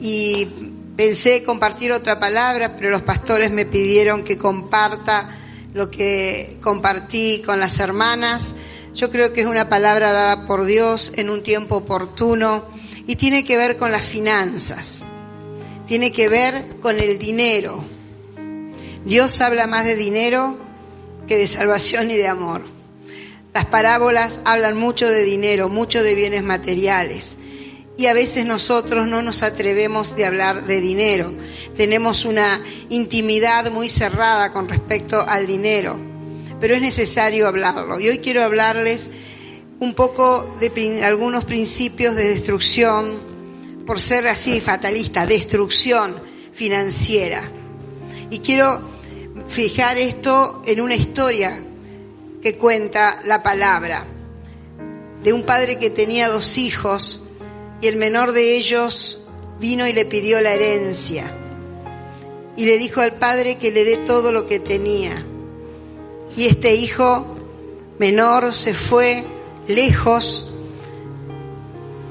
y pensé compartir otra palabra, pero los pastores me pidieron que comparta lo que compartí con las hermanas. Yo creo que es una palabra dada por Dios en un tiempo oportuno y tiene que ver con las finanzas, tiene que ver con el dinero. Dios habla más de dinero que de salvación y de amor. Las parábolas hablan mucho de dinero, mucho de bienes materiales. Y a veces nosotros no nos atrevemos de hablar de dinero. Tenemos una intimidad muy cerrada con respecto al dinero. Pero es necesario hablarlo. Y hoy quiero hablarles un poco de algunos principios de destrucción, por ser así fatalista, destrucción financiera. Y quiero fijar esto en una historia que cuenta la palabra, de un padre que tenía 2 hijos, y el menor de ellos vino y le pidió la herencia. Y le dijo al padre que le dé todo lo que tenía. Y este hijo menor se fue lejos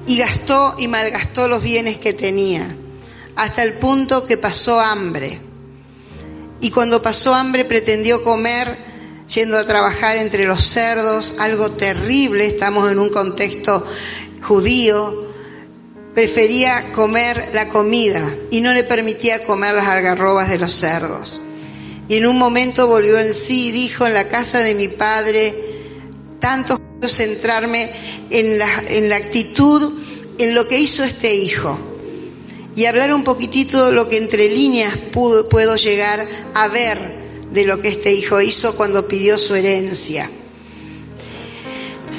y gastó y malgastó los bienes que tenía, hasta el punto que pasó hambre. Y cuando pasó hambre pretendió comer yendo a trabajar entre los cerdos, algo terrible, estamos en un contexto judío. Prefería comer la comida y no le permitía comer las algarrobas de los cerdos. Y en un momento volvió en sí y dijo: en la casa de mi padre, tanto quiero centrarme en la actitud, en lo que hizo este hijo. Y hablar un poquitito de lo que entre líneas puedo llegar a ver de lo que este hijo hizo cuando pidió su herencia.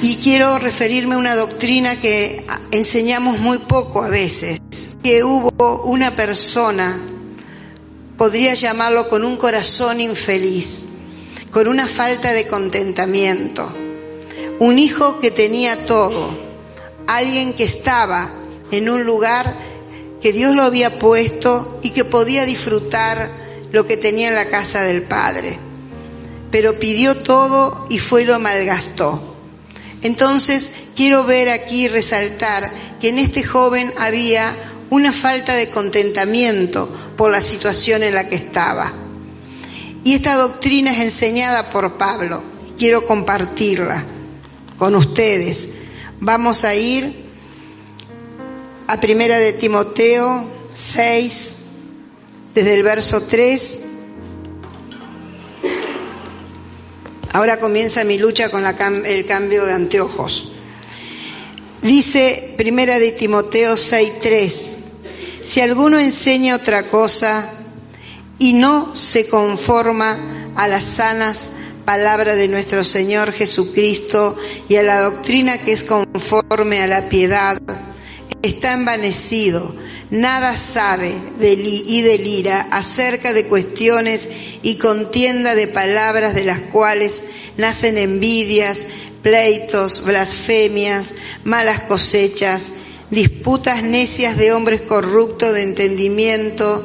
Y quiero referirme a una doctrina que enseñamos muy poco a veces, que hubo una persona, podría llamarlo con un corazón infeliz, con una falta de contentamiento, un hijo que tenía todo, alguien que estaba en un lugar que Dios lo había puesto y que podía disfrutar lo que tenía en la casa del Padre, pero pidió todo y fue y lo malgastó. Entonces quiero ver aquí, resaltar que en este joven había una falta de contentamiento por la situación en la que estaba. Y esta doctrina es enseñada por Pablo. Quiero compartirla con ustedes. Vamos a ir a 1 de Timoteo 6, desde el verso 3. Ahora comienza mi lucha con el cambio de anteojos. Dice 1 de Timoteo 6:3: si alguno enseña otra cosa y no se conforma a las sanas palabras de nuestro Señor Jesucristo y a la doctrina que es conforme a la piedad, está envanecido, nada sabe y delira acerca de cuestiones y contienda de palabras, de las cuales nacen envidias, pleitos, blasfemias, malas cosechas, disputas necias de hombres corruptos de entendimiento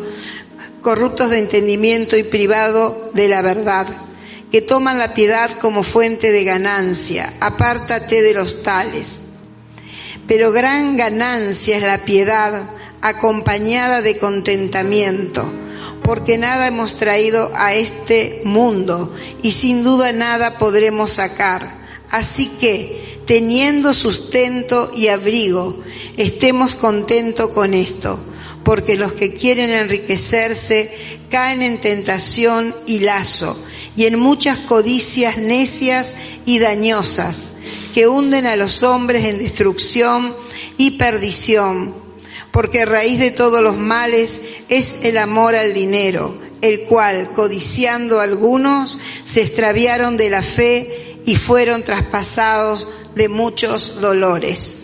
y privado de la verdad, que toman la piedad como fuente de ganancia. Apártate de los tales. Pero gran ganancia es la piedad, acompañada de contentamiento, porque nada hemos traído a este mundo y sin duda nada podremos sacar. Así que, teniendo sustento y abrigo, estemos contentos con esto, porque los que quieren enriquecerse caen en tentación y lazo, y en muchas codicias necias y dañosas, que hunden a los hombres en destrucción y perdición. Porque raíz de todos los males es el amor al dinero, el cual, codiciando algunos, se extraviaron de la fe y fueron traspasados de muchos dolores.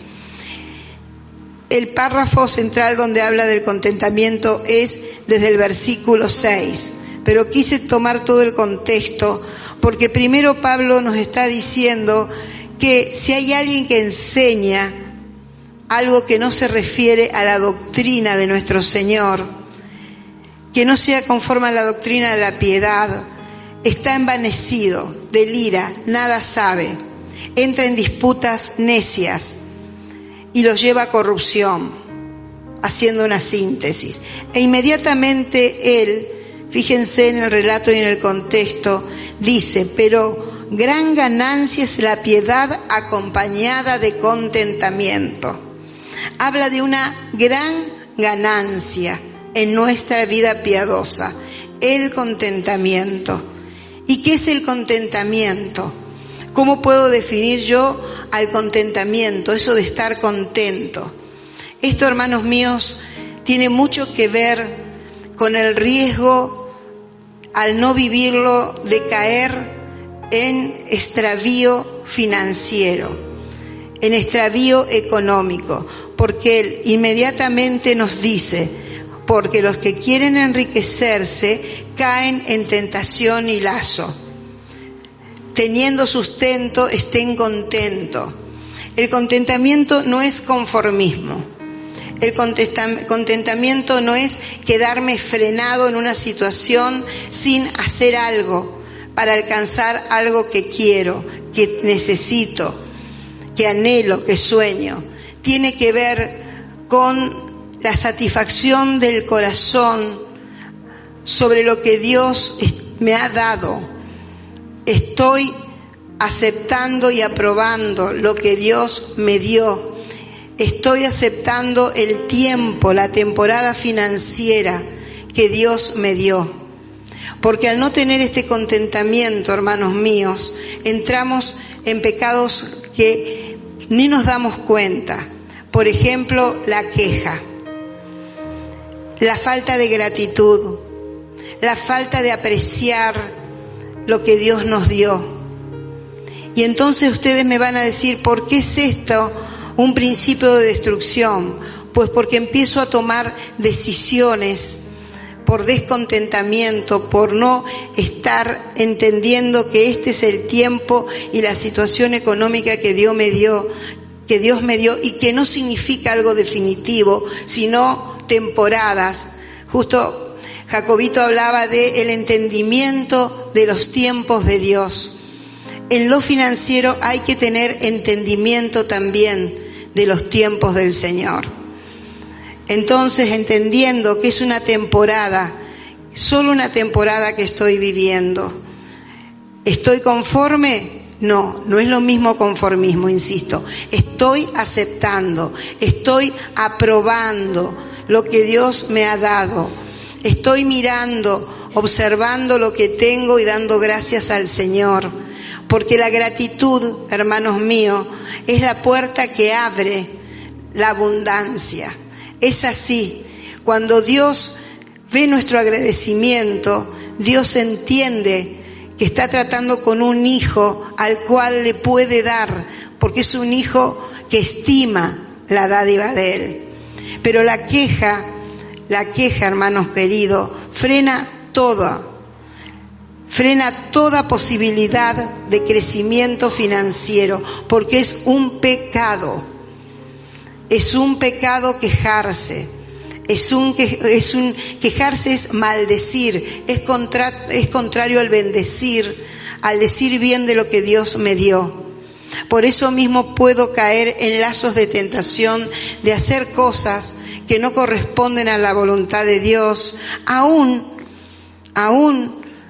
El párrafo central donde habla del contentamiento es desde el versículo 6, pero quise tomar todo el contexto porque primero Pablo nos está diciendo que si hay alguien que enseña algo que no se refiere a la doctrina de nuestro Señor, que no sea conforme a la doctrina de la piedad, está envanecido, delira, nada sabe, entra en disputas necias y los lleva a corrupción. haciendo una síntesis. E inmediatamente él, fíjense en el relato y en el contexto, dice: pero gran ganancia es la piedad acompañada de contentamiento. Habla de una gran ganancia en nuestra vida piadosa, el contentamiento. ¿Y qué es el contentamiento? ¿Cómo puedo definir yo al contentamiento? Eso de estar contento. Esto, hermanos míos, tiene mucho que ver con el riesgo, al no vivirlo, de caer en extravío financiero, en extravío económico, porque él inmediatamente nos dice: porque los que quieren enriquecerse caen en tentación y lazo. Teniendo sustento, estén contentos. El contentamiento no es conformismo. El contentamiento no es quedarme frenado en una situación sin hacer algo para alcanzar algo que quiero, que necesito, que anhelo, que sueño. Tiene que ver con la satisfacción del corazón sobre lo que Dios me ha dado. Estoy aceptando y aprobando lo que Dios me dio. Estoy aceptando el tiempo, la temporada financiera que Dios me dio. Porque al no tener este contentamiento, hermanos míos, entramos en pecados que ni nos damos cuenta. Por ejemplo, la queja, la falta de gratitud, la falta de apreciar lo que Dios nos dio. Y entonces ustedes me van a decir: ¿por qué es esto un principio de destrucción? Pues porque empiezo a tomar decisiones por descontentamiento, por no estar entendiendo que este es el tiempo y la situación económica que Dios me dio, y que no significa algo definitivo, sino temporadas. Justo Jacobito hablaba de el entendimiento de los tiempos de Dios. En lo financiero hay que tener entendimiento también de los tiempos del Señor. Entonces, entendiendo que es una temporada, solo una temporada que estoy viviendo. ¿Estoy conforme? No, no es lo mismo conformismo, insisto. Estoy aceptando, estoy aprobando lo que Dios me ha dado. Estoy mirando, observando lo que tengo y dando gracias al Señor. Porque la gratitud, hermanos míos, es la puerta que abre la abundancia. Es así. Cuando Dios ve nuestro agradecimiento, Dios entiende que está tratando con un hijo al cual le puede dar, porque es un hijo que estima la dádiva de él. Pero la queja, hermanos queridos, frena toda posibilidad de crecimiento financiero, porque es un pecado. Es un pecado quejarse. Quejarse es maldecir, es contrario al bendecir, al decir bien de lo que Dios me dio. Por eso mismo puedo caer en lazos de tentación de hacer cosas que no corresponden a la voluntad de Dios, aún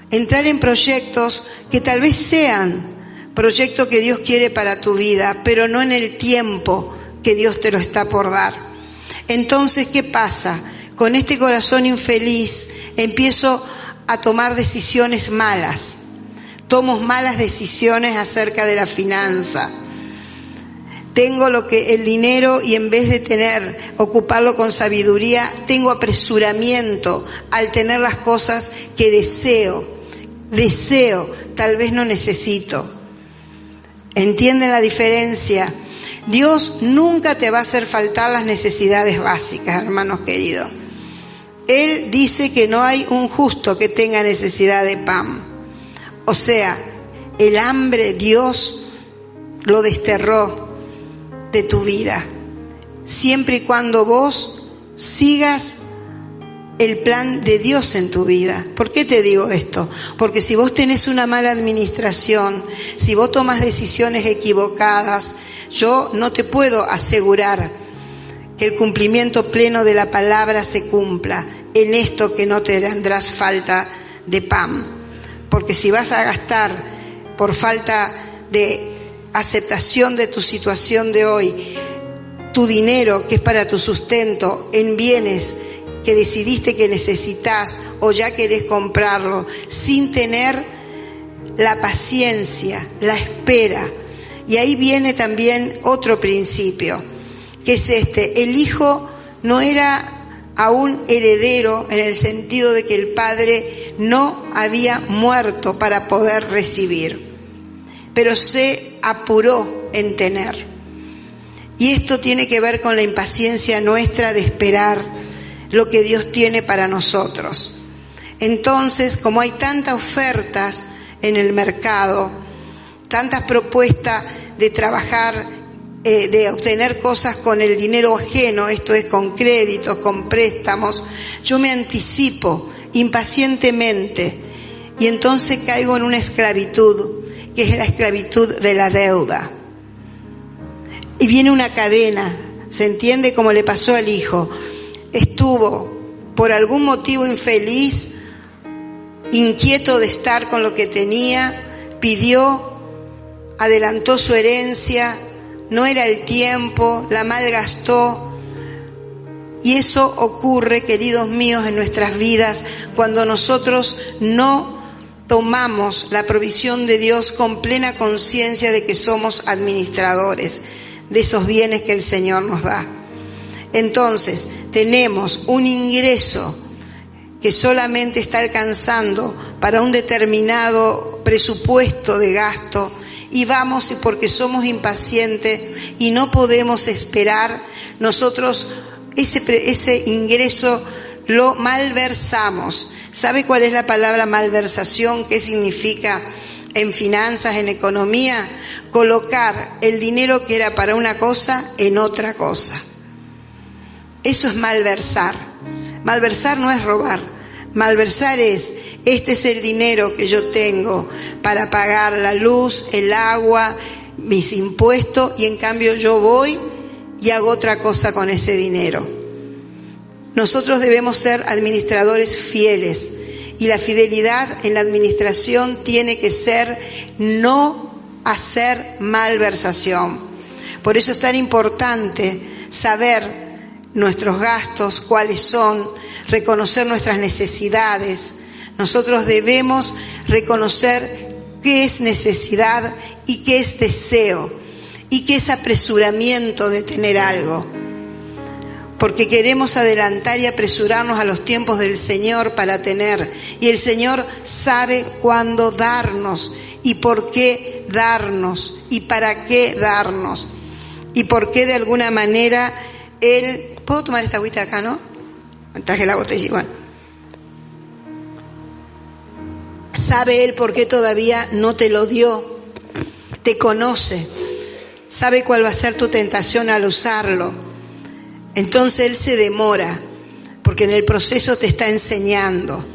entrar en proyectos que tal vez sean proyectos que Dios quiere para tu vida, pero no en el tiempo que Dios te lo está por dar. Entonces, ¿qué pasa? Con este corazón infeliz empiezo a tomar decisiones malas. Tomo malas decisiones acerca de la finanza. Tengo el dinero y en vez de ocuparlo con sabiduría, tengo apresuramiento al tener las cosas que deseo, tal vez no necesito. ¿Entienden la diferencia? Dios nunca te va a hacer faltar las necesidades básicas, hermanos queridos. Él dice que no hay un justo que tenga necesidad de pan. O sea, el hambre Dios lo desterró de tu vida, siempre y cuando vos sigas el plan de Dios en tu vida. ¿Por qué te digo esto? Porque si vos tenés una mala administración, si vos tomas decisiones equivocadas, yo no te puedo asegurar que el cumplimiento pleno de la palabra se cumpla en esto, que no te tendrás falta de pan. Porque si vas a gastar por falta de aceptación de tu situación de hoy, tu dinero que es para tu sustento en bienes que decidiste que necesitas o ya querés comprarlo, sin tener la paciencia, la espera. Y ahí viene también otro principio, que es el hijo no era aún heredero en el sentido de que el padre no había muerto para poder recibir, pero se apuró en tener. Y esto tiene que ver con la impaciencia nuestra de esperar lo que Dios tiene para nosotros. Entonces, como hay tantas ofertas en el mercado, tantas propuestas de trabajar, de obtener cosas con el dinero ajeno, esto es con créditos, con préstamos, yo me anticipo impacientemente y entonces caigo en una esclavitud, que es la esclavitud de la deuda. Y viene una cadena, ¿se entiende? Como le pasó al hijo. Estuvo por algún motivo infeliz, inquieto de estar con lo que tenía, pidió, adelantó su herencia, no era el tiempo, la malgastó. Y eso ocurre, queridos míos, en nuestras vidas cuando nosotros no tomamos la provisión de Dios con plena conciencia de que somos administradores de esos bienes que el Señor nos da. Entonces, tenemos un ingreso que solamente está alcanzando para un determinado presupuesto de gasto y vamos, y porque somos impacientes y no podemos esperar, nosotros ese ingreso lo malversamos. ¿Sabe cuál es la palabra malversación? ¿Qué significa en finanzas, en economía? Colocar el dinero que era para una cosa en otra cosa. Eso es malversar. Malversar no es robar. Malversar es, este es el dinero que yo tengo para pagar la luz, el agua, mis impuestos, y en cambio yo voy y hago otra cosa con ese dinero. Nosotros debemos ser administradores fieles, y la fidelidad en la administración tiene que ser no hacer malversación. Por eso es tan importante saber nuestros gastos, cuáles son, reconocer nuestras necesidades. Nosotros debemos reconocer qué es necesidad y qué es deseo y qué es apresuramiento de tener algo. Porque queremos adelantar y apresurarnos a los tiempos del Señor para tener. Y el Señor sabe cuándo darnos y por qué darnos y para qué darnos. Y por qué de alguna manera Él... ¿Puedo tomar esta agüita acá, no? Traje la botella igual. Sabe Él por qué todavía no te lo dio. Te conoce. Sabe cuál va a ser tu tentación al usarlo. Entonces Él se demora, porque en el proceso te está enseñando.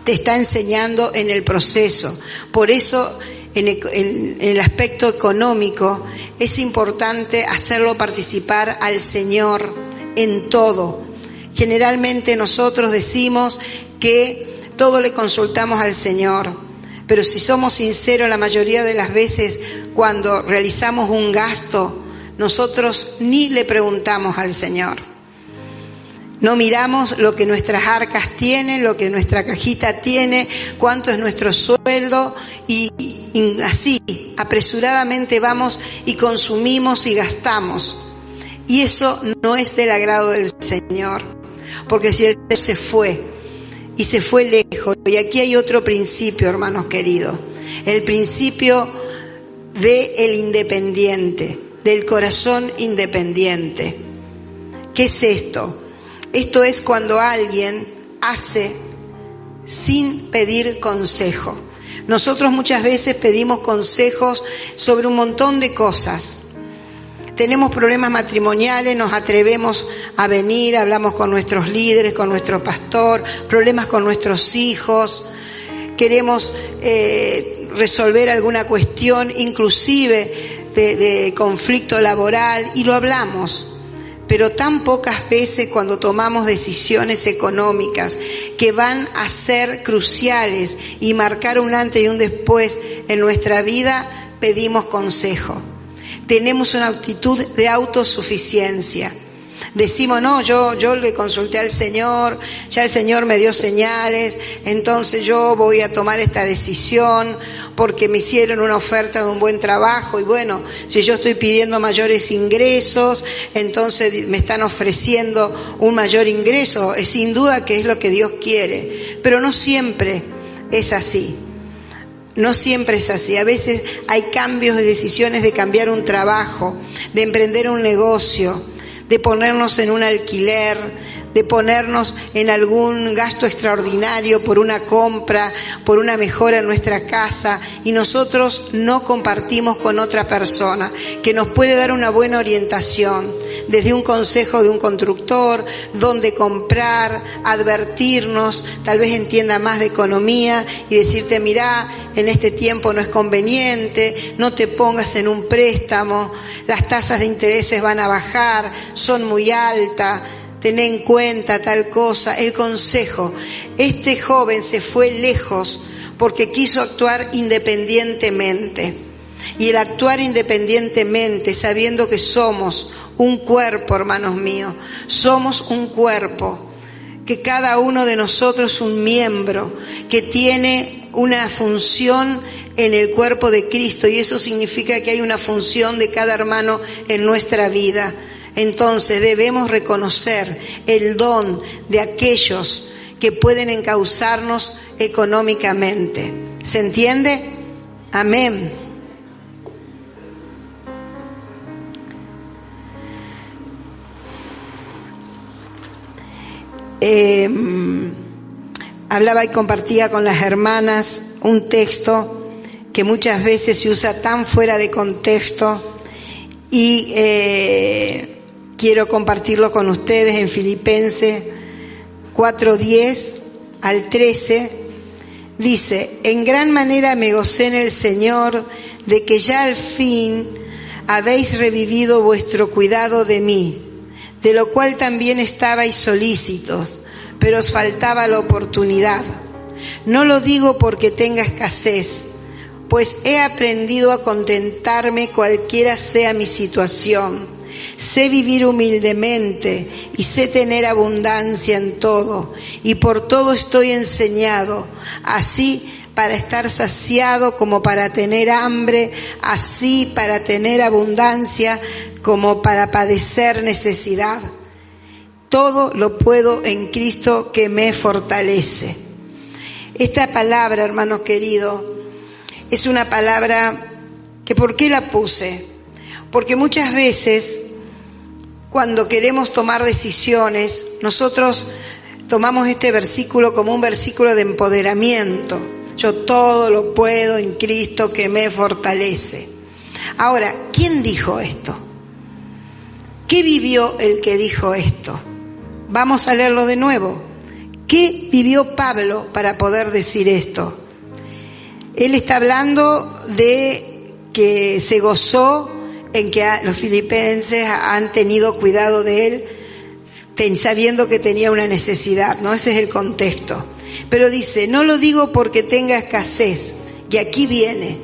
Te está enseñando en el proceso. Por eso, en el aspecto económico, es importante hacerlo participar al Señor en todo. Generalmente nosotros decimos que todo le consultamos al Señor, pero si somos sinceros, la mayoría de las veces cuando realizamos un gasto, nosotros ni le preguntamos al Señor. No miramos lo que nuestras arcas tienen, lo que nuestra cajita tiene, cuánto es nuestro sueldo y así apresuradamente vamos y consumimos y gastamos. Y eso no es del agrado del Señor, porque si Él se fue y se fue lejos. Y aquí hay otro principio, hermanos queridos, el principio del independiente, del corazón independiente. ¿Qué es esto? Esto es cuando alguien hace sin pedir consejo. Nosotros muchas veces pedimos consejos sobre un montón de cosas. Tenemos problemas matrimoniales, nos atrevemos a venir, hablamos con nuestros líderes, con nuestro pastor, problemas con nuestros hijos, queremos resolver alguna cuestión, inclusive de conflicto laboral, y lo hablamos. pero tan pocas veces cuando tomamos decisiones económicas que van a ser cruciales y marcar un antes y un después en nuestra vida, pedimos consejo. Tenemos una actitud de autosuficiencia. Decimos, no, yo le consulté al Señor, ya el Señor me dio señales, entonces yo voy a tomar esta decisión porque me hicieron una oferta de un buen trabajo y bueno, si yo estoy pidiendo mayores ingresos, entonces me están ofreciendo un mayor ingreso, es sin duda que es lo que Dios quiere, pero no siempre es así. No siempre es así. A veces hay cambios de decisiones de cambiar un trabajo, de emprender un negocio, de ponernos en un alquiler, de ponernos en algún gasto extraordinario por una compra, por una mejora en nuestra casa, y nosotros no compartimos con otra persona que nos puede dar una buena orientación, desde un consejo de un constructor, dónde comprar, advertirnos, tal vez entienda más de economía y decirte, mirá, en este tiempo no es conveniente, no te pongas en un préstamo, las tasas de intereses van a bajar, son muy altas, ten en cuenta tal cosa, el consejo. Este joven se fue lejos porque quiso actuar independientemente. Y el actuar independientemente, sabiendo que somos un cuerpo, hermanos míos, somos un cuerpo, que cada uno de nosotros es un miembro, que tiene una función en el cuerpo de Cristo, y eso significa que hay una función de cada hermano en nuestra vida. Entonces debemos reconocer el don de aquellos que pueden encauzarnos económicamente. ¿Se entiende? Amén. Hablaba y compartía con las hermanas un texto que muchas veces se usa tan fuera de contexto y quiero compartirlo con ustedes en Filipenses 4:10 al 13. Dice: en gran manera me gocé en el Señor de que ya al fin habéis revivido vuestro cuidado de mí, de lo cual también estabais solícitos, pero os faltaba la oportunidad. No lo digo porque tenga escasez, pues he aprendido a contentarme cualquiera sea mi situación. Sé vivir humildemente y sé tener abundancia en todo, y por todo estoy enseñado, así para estar saciado como para tener hambre, así para tener abundancia como para padecer necesidad. Todo lo puedo en Cristo que me fortalece. Esta palabra, hermanos queridos, es una palabra que, ¿por qué la puse? Porque muchas veces cuando queremos tomar decisiones, nosotros tomamos este versículo como un versículo de empoderamiento. Yo todo lo puedo en Cristo que me fortalece. Ahora, ¿quién dijo esto? ¿Qué vivió el que dijo esto? Vamos a leerlo de nuevo. ¿Qué vivió Pablo para poder decir esto? Él está hablando de que se gozó en que los filipenses han tenido cuidado de él, sabiendo que tenía una necesidad, ¿no? Ese es el contexto. Pero dice, no lo digo porque tenga escasez, y aquí viene,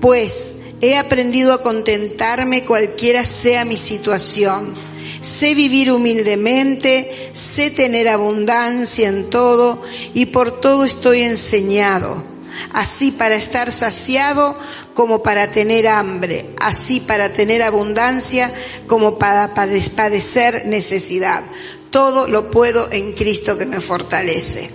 pues he aprendido a contentarme cualquiera sea mi situación. Sé vivir humildemente, sé tener abundancia en todo, y por todo estoy enseñado, así para estar saciado como para tener hambre, así para tener abundancia como para padecer necesidad. Todo lo puedo en Cristo que me fortalece.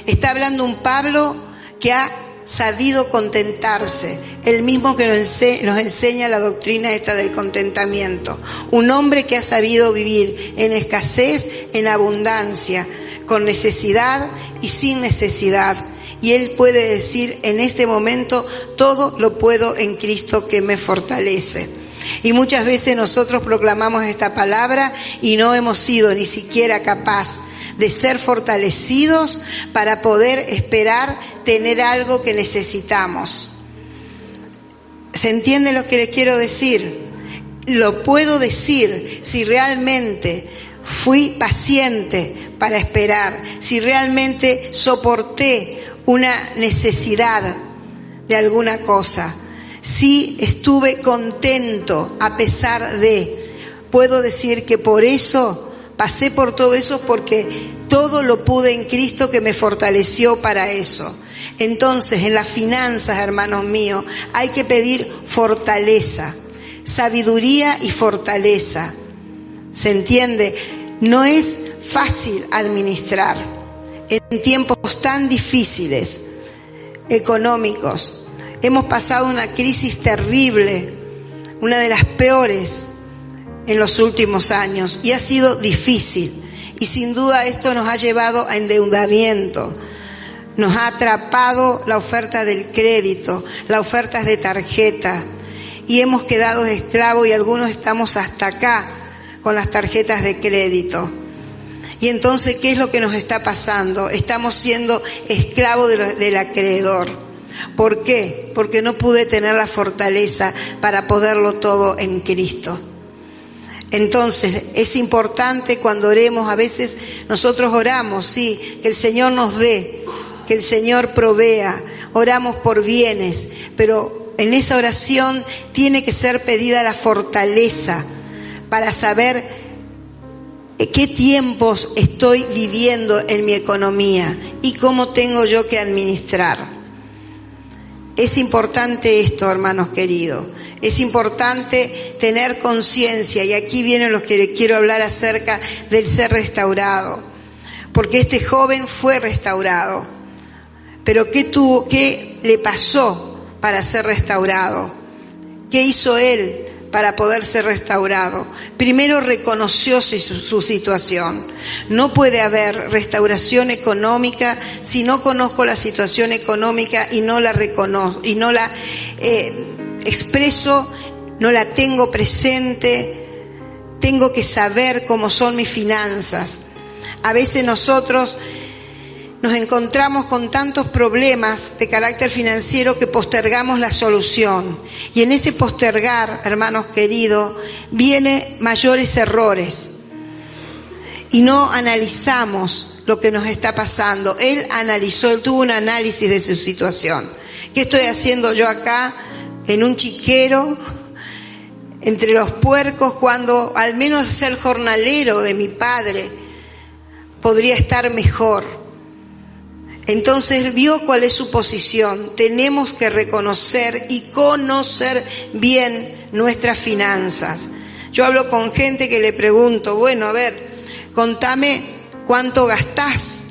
Está hablando un Pablo que ha sabido contentarse, el mismo que nos enseña la doctrina esta del contentamiento. Un hombre que ha sabido vivir en escasez, en abundancia, con necesidad y sin necesidad. Y él puede decir en este momento, todo lo puedo en Cristo que me fortalece. Y muchas veces nosotros proclamamos esta palabra y no hemos sido ni siquiera capaz de ser fortalecidos para poder esperar tener algo que necesitamos. ¿Se entiende lo que les quiero decir? lo puedo decir si realmente fui paciente para esperar, si realmente soporté una necesidad de alguna cosa, si estuve contento a pesar de. Puedo decir que por eso pasé por todo eso, porque todo lo pude en Cristo que me fortaleció para eso. Entonces, en las finanzas, hermanos míos, hay que pedir fortaleza, sabiduría y fortaleza. ¿Se entiende? No es fácil administrar en tiempos tan difíciles, económicos. Hemos pasado una crisis terrible, una de las peores en los últimos años, y ha sido difícil. Y sin duda esto nos ha llevado a endeudamiento. Nos ha atrapado la oferta del crédito, las ofertas de tarjeta, y hemos quedado esclavos, y algunos estamos hasta acá con las tarjetas de crédito. Y entonces, ¿qué es lo que nos está pasando? Estamos siendo esclavos del acreedor. ¿Por qué? Porque no pude tener la fortaleza para poderlo todo en Cristo. Entonces, es importante cuando oremos, a veces nosotros oramos, sí, que el Señor nos dé, que el Señor provea, oramos por bienes, pero en esa oración tiene que ser pedida la fortaleza para saber qué tiempos estoy viviendo en mi economía y cómo tengo yo que administrar. Es importante esto, hermanos queridos. Es importante tener conciencia, y aquí viene lo que les quiero hablar acerca del ser restaurado. Porque este joven fue restaurado. Pero ¿qué le pasó para ser restaurado? ¿Qué hizo él para poder ser restaurado? Primero reconoció su situación. No puede haber restauración económica si no conozco la situación económica y no la reconozco, y no la expreso, no la tengo presente. Tengo que saber cómo son mis finanzas. A veces nosotros nos encontramos con tantos problemas de carácter financiero que postergamos la solución. Y en ese postergar, hermanos queridos, vienen mayores errores. Y no analizamos lo que nos está pasando. Él tuvo un análisis de su situación. ¿Qué estoy haciendo yo acá en un chiquero, entre los puercos, cuando al menos ser jornalero de mi padre podría estar mejor? Entonces él vio cuál es su posición. Tenemos que reconocer y conocer bien nuestras finanzas. Yo hablo con gente que le pregunto, bueno, a ver, contame cuánto gastás.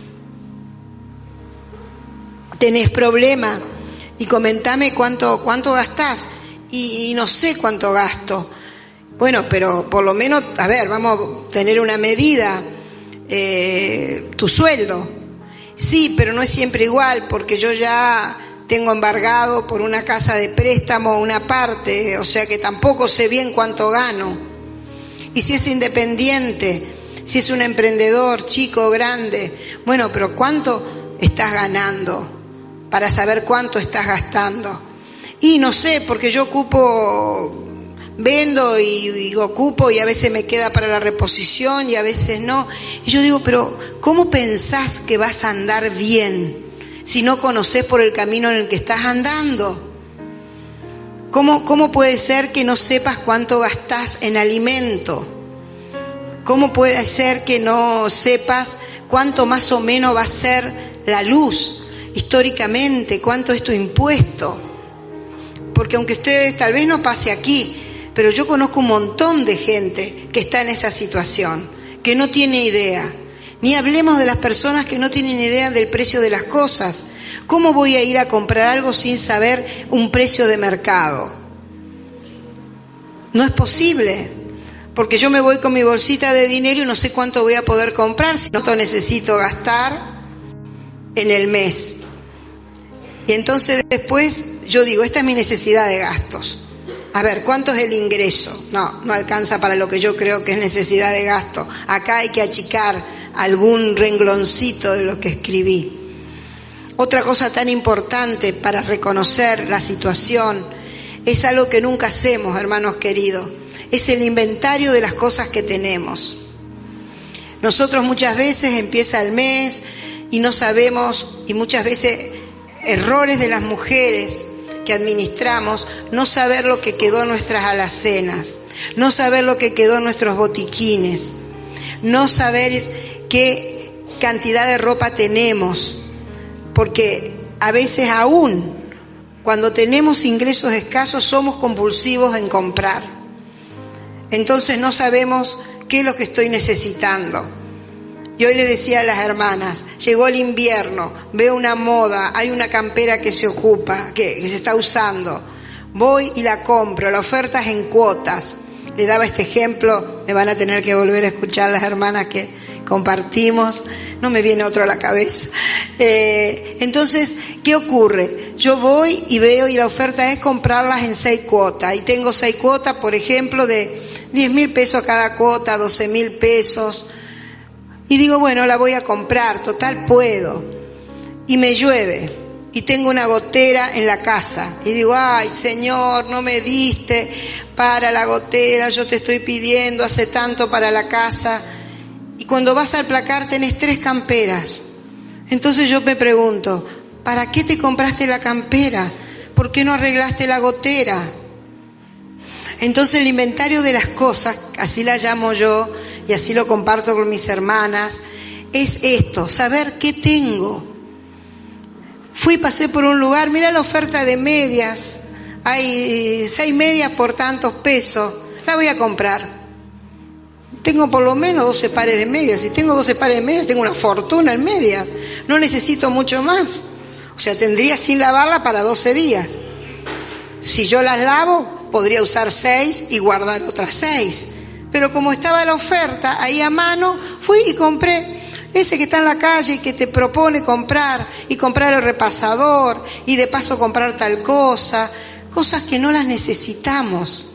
¿Tenés problema? Y comentame cuánto gastás. Y no sé cuánto gasto. Bueno, pero por lo menos, a ver, vamos a tener una medida. Tu sueldo. Sí, pero no es siempre igual, porque yo ya tengo embargado por una casa de préstamo una parte, o sea que tampoco sé bien cuánto gano. Y si es independiente, si es un emprendedor, chico o grande, bueno, pero ¿cuánto estás ganando? Para saber cuánto estás gastando. Y no sé, porque yo vendo y ocupo, y a veces me queda para la reposición y a veces no. Y yo digo, pero ¿cómo pensás que vas a andar bien si no conocés por el camino en el que estás andando? ¿Cómo puede ser que no sepas cuánto gastás en alimento? ¿Cómo puede ser que no sepas cuánto más o menos va a ser la luz históricamente? ¿Cuánto es tu impuesto? Porque aunque ustedes tal vez no pase aquí, pero yo conozco un montón de gente que está en esa situación, que no tiene idea. Ni hablemos de las personas que no tienen idea del precio de las cosas. ¿Cómo voy a ir a comprar algo sin saber un precio de mercado? No es posible, porque yo me voy con mi bolsita de dinero y no sé cuánto voy a poder comprar, si no necesito gastar en el mes. Y entonces después yo digo, esta es mi necesidad de gastos. A ver, ¿cuánto es el ingreso? No alcanza para lo que yo creo que es necesidad de gasto. Acá hay que achicar algún rengloncito de lo que escribí. Otra cosa tan importante para reconocer la situación es algo que nunca hacemos, hermanos queridos. es el inventario de las cosas que tenemos. Nosotros muchas veces empieza el mes y no sabemos, y muchas veces errores de las mujeres que administramos, no saber lo que quedó en nuestras alacenas, no saber lo que quedó en nuestros botiquines, no saber qué cantidad de ropa tenemos, porque a veces aún cuando tenemos ingresos escasos somos compulsivos en comprar. Entonces no sabemos qué es lo que estoy necesitando. Y hoy le decía a las hermanas, llegó el invierno, veo una moda, hay una campera que se ocupa, que se está usando. Voy y la compro, la oferta es en cuotas. Le daba este ejemplo, me van a tener que volver a escuchar las hermanas que compartimos, no me viene otro a la cabeza. Entonces, ¿qué ocurre? Yo voy y veo y la oferta es comprarlas en 6 cuotas. Y tengo 6 cuotas, por ejemplo, de 10.000 pesos cada cuota, 12.000 pesos. Y digo, bueno, la voy a comprar, total puedo. Y me llueve y tengo una gotera en la casa. Y digo, ay Señor, no me diste para la gotera, yo te estoy pidiendo hace tanto para la casa. Y cuando vas al placar tenés 3 camperas. Entonces yo me pregunto, ¿para qué te compraste la campera? ¿Por qué no arreglaste la gotera? Entonces el inventario de las cosas, así la llamo yo, y así lo comparto con mis hermanas, es esto, saber qué tengo. Pasé por un lugar, mira la oferta de medias, hay 6 medias por tantos pesos, la voy a comprar. Tengo por lo menos 12 pares de medias, si tengo 12 pares de medias tengo una fortuna en medias, no necesito mucho más. O sea, tendría sin lavarla para 12 días. Si yo las lavo, podría usar 6 y guardar otras 6. Pero como estaba la oferta ahí a mano, fui y compré ese que está en la calle y que te propone comprar, y comprar el repasador, y de paso comprar tal cosa, cosas que no las necesitamos.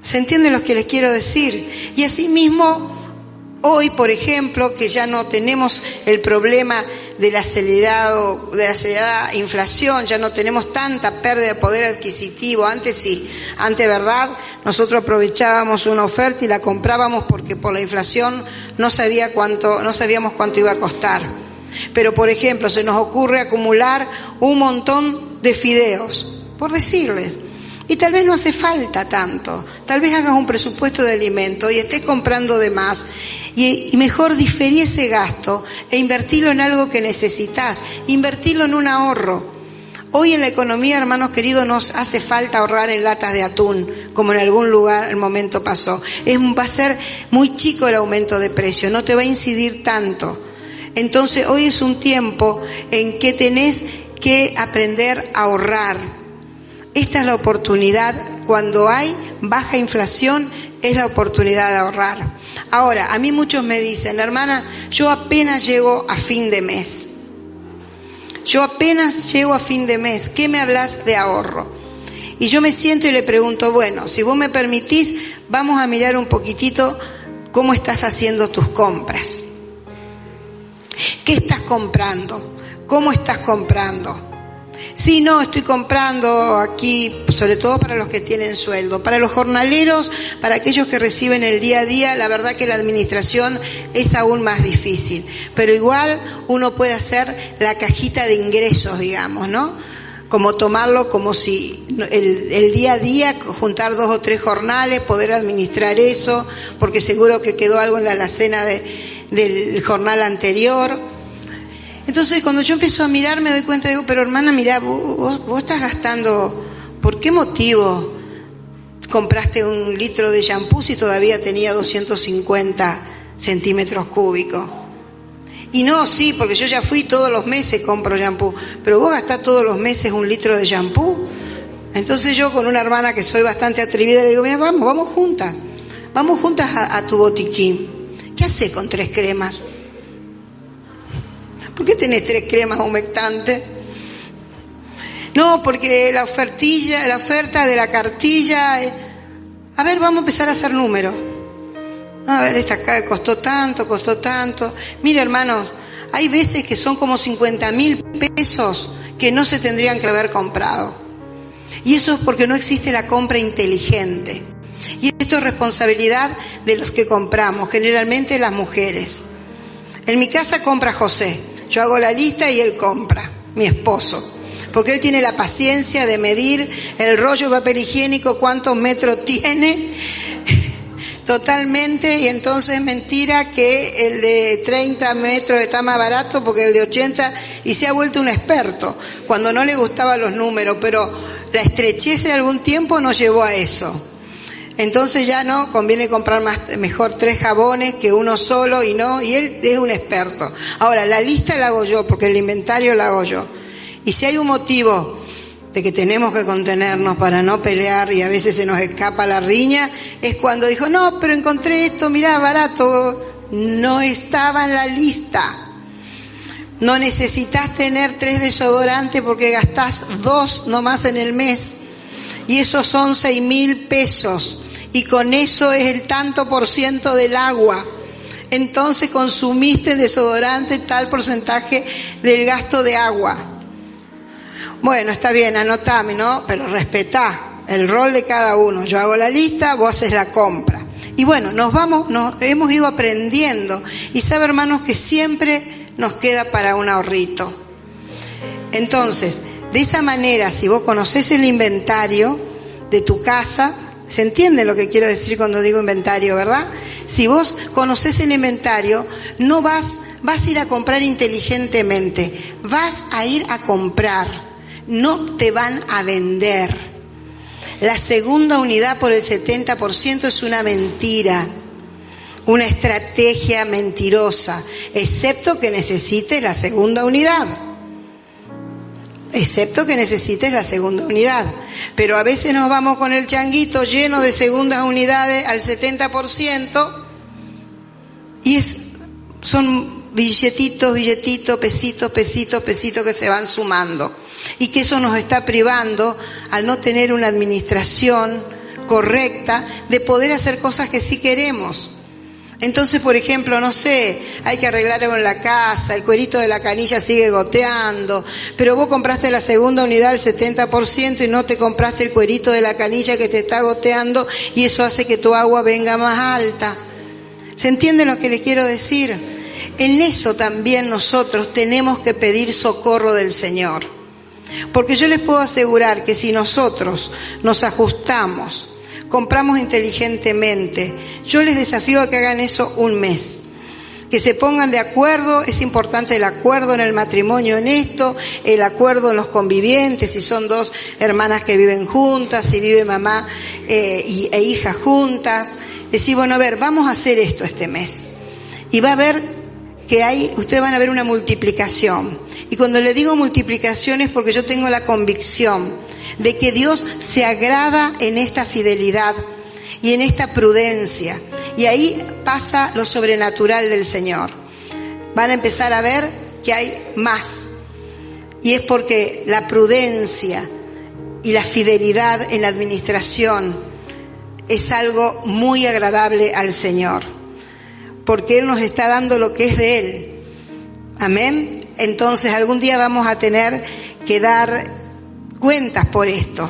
¿Se entiende lo que les quiero decir? Y asimismo, hoy, por ejemplo, que ya no tenemos el problema de la acelerada inflación, ya no tenemos tanta pérdida de poder adquisitivo. Antes sí, antes, ¿verdad? Nosotros aprovechábamos una oferta y la comprábamos porque por la inflación no sabíamos cuánto iba a costar. Pero, por ejemplo, se nos ocurre acumular un montón de fideos, por decirles. Y tal vez no hace falta tanto. Tal vez hagas un presupuesto de alimento y estés comprando de más. Y mejor diferir ese gasto e invertirlo en algo que necesitas. Invertirlo en un ahorro. Hoy en la economía, hermanos queridos, nos hace falta ahorrar en latas de atún, como en algún lugar el momento pasó. Va a ser muy chico el aumento de precio, no te va a incidir tanto. Entonces hoy es un tiempo en que tenés que aprender a ahorrar. Esta es la oportunidad, cuando hay baja inflación, es la oportunidad de ahorrar. Ahora, a mí muchos me dicen, hermana, yo apenas llego a fin de mes. ¿Qué me hablas de ahorro? Y yo me siento y le pregunto, bueno, si vos me permitís, vamos a mirar un poquitito cómo estás haciendo tus compras. ¿Qué estás comprando? ¿Cómo estás comprando? Sí, no, estoy comprando aquí, sobre todo para los que tienen sueldo. Para los jornaleros, para aquellos que reciben el día a día, la verdad que la administración es aún más difícil. Pero igual uno puede hacer la cajita de ingresos, digamos, ¿no? Como tomarlo como si el día a día, juntar 2 o 3 jornales, poder administrar eso, porque seguro que quedó algo en la alacena del jornal anterior. Entonces, cuando yo empiezo a mirar, me doy cuenta, digo, pero hermana, mirá, vos estás gastando, ¿por qué motivo compraste 1 litro de shampoo si todavía tenía 250 centímetros cúbicos? Y no, sí, porque yo ya fui todos los meses compro shampoo, pero vos gastás todos los meses 1 litro de shampoo. Entonces yo con una hermana que soy bastante atrevida le digo, mira, vamos juntas a tu botiquín. ¿Qué hacés con 3 cremas? ¿Por qué tenés 3 cremas humectantes? No, porque la oferta de la cartilla. A ver, vamos a empezar a hacer números. A ver, esta acá costó tanto. Mira, hermanos, hay veces que son como 50.000 pesos que no se tendrían que haber comprado. Y eso es porque no existe la compra inteligente. Y esto es responsabilidad de los que compramos, generalmente las mujeres. En mi casa compra José, yo hago la lista y él compra, mi esposo. Porque él tiene la paciencia de medir el rollo de papel higiénico, cuántos metros tiene, totalmente, y entonces es mentira que el de 30 metros está más barato porque el de 80, y se ha vuelto un experto, cuando no le gustaban los números, pero la estrechez de algún tiempo nos llevó a eso. Entonces ya no, conviene comprar mejor 3 jabones que uno solo, y él es un experto. Ahora, la lista la hago yo, porque el inventario la hago yo. Y si hay un motivo de que tenemos que contenernos para no pelear y a veces se nos escapa la riña, es cuando dijo, no, pero encontré esto, mirá, barato, no estaba en la lista. No necesitas tener 3 desodorantes porque gastás 2 nomás en el mes. Y esos son 6.000 pesos. Y con eso es el tanto % del agua. Entonces consumiste en desodorante tal porcentaje del gasto de agua. Bueno, está bien, anotame, ¿no? Pero respetá el rol de cada uno. Yo hago la lista, vos haces la compra. Y bueno, nos hemos ido aprendiendo. Y sabe, hermanos, que siempre nos queda para un ahorrito. Entonces, de esa manera, si vos conocés el inventario de tu casa, ¿se entiende lo que quiero decir cuando digo inventario, verdad? Si vos conocés el inventario, no vas a ir a comprar inteligentemente, vas a ir a comprar. No te van a vender. La segunda unidad por el 70% es una mentira, una estrategia mentirosa, excepto que necesites la segunda unidad. Pero a veces nos vamos con el changuito lleno de segundas unidades al 70% y son billetitos, pesitos que se van sumando. Y que eso nos está privando, al no tener una administración correcta, de poder hacer cosas que sí queremos. Entonces, por ejemplo, no sé, hay que arreglar algo en la casa, el cuerito de la canilla sigue goteando, pero vos compraste la segunda unidad al 70% y no te compraste el cuerito de la canilla que te está goteando, y eso hace que tu agua venga más alta. ¿Se entiende lo que le quiero decir? En eso también nosotros tenemos que pedir socorro del Señor. Porque yo les puedo asegurar que si nosotros nos ajustamos, compramos inteligentemente, yo les desafío a que hagan eso un mes. Que se pongan de acuerdo, es importante el acuerdo en el matrimonio en esto, el acuerdo en los convivientes, si son 2 hermanas que viven juntas, si vive mamá e hija juntas. Decir, bueno, a ver, vamos a hacer esto este mes. Y va a ver que ustedes van a ver una multiplicación. Y cuando le digo multiplicación es porque yo tengo la convicción de que Dios se agrada en esta fidelidad y en esta prudencia. Y ahí pasa lo sobrenatural del Señor. Van a empezar a ver que hay más. Y es porque la prudencia y la fidelidad en la administración es algo muy agradable al Señor. Porque Él nos está dando lo que es de Él. Amén. Entonces algún día vamos a tener que dar cuentas por esto.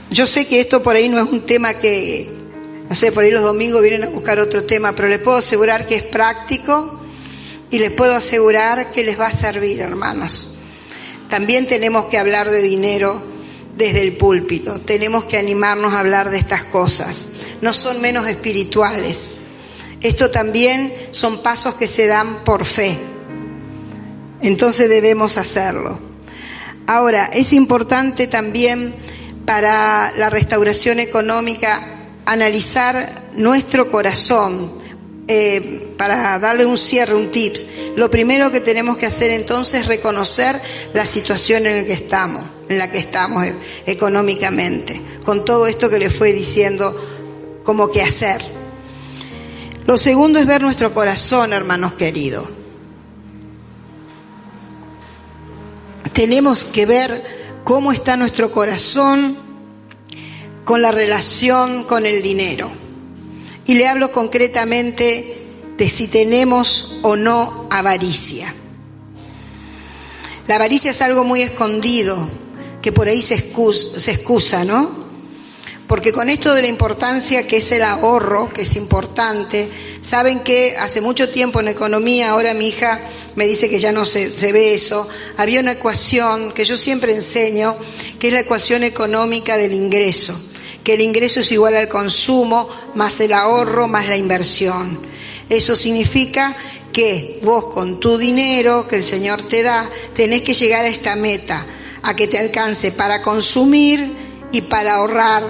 Yo sé que esto por ahí no es un tema que, no sé, por ahí los domingos vienen a buscar otro tema, pero les puedo asegurar que es práctico y les puedo asegurar que les va a servir, hermanos. También tenemos que hablar de dinero desde el púlpito, tenemos que animarnos a hablar de estas cosas. No son menos espirituales. Esto también son pasos que se dan por fe. Entonces debemos hacerlo. Ahora, es importante también para la restauración económica analizar nuestro corazón. Para darle un cierre, un tips. Lo primero que tenemos que hacer entonces es reconocer la situación en la que estamos económicamente, con todo esto que le fue diciendo como que hacer. Lo segundo es ver nuestro corazón, hermanos queridos. Tenemos que ver cómo está nuestro corazón con la relación con el dinero. Y le hablo concretamente de si tenemos o no avaricia. La avaricia es algo muy escondido que por ahí se excusa, ¿no? Porque con esto de la importancia que es el ahorro, que es importante, saben que hace mucho tiempo en economía, ahora mi hija me dice que ya no se ve eso, había una ecuación que yo siempre enseño, que es la ecuación económica del ingreso, que el ingreso es igual al consumo, más el ahorro, más la inversión. Eso significa que vos con tu dinero que el Señor te da, tenés que llegar a esta meta, a que te alcance para consumir y para ahorrar.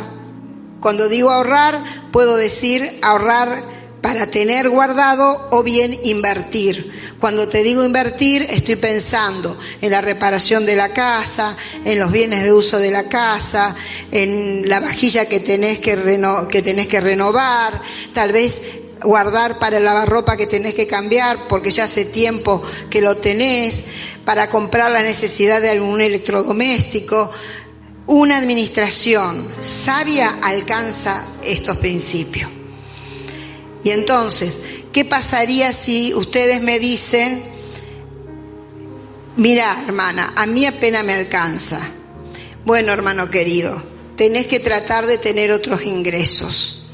Cuando digo ahorrar, puedo decir ahorrar para tener guardado o bien invertir. Cuando te digo invertir, estoy pensando en la reparación de la casa, en los bienes de uso de la casa, en la vajilla que tenés que renovar, tal vez guardar para el lavarropa que tenés que cambiar porque ya hace tiempo que lo tenés, para comprar la necesidad de algún electrodoméstico. Una administración sabia alcanza estos principios. Y entonces, ¿qué pasaría si ustedes me dicen, mira, hermana, a mí apenas me alcanza? Bueno, hermano querido, tenés que tratar de tener otros ingresos.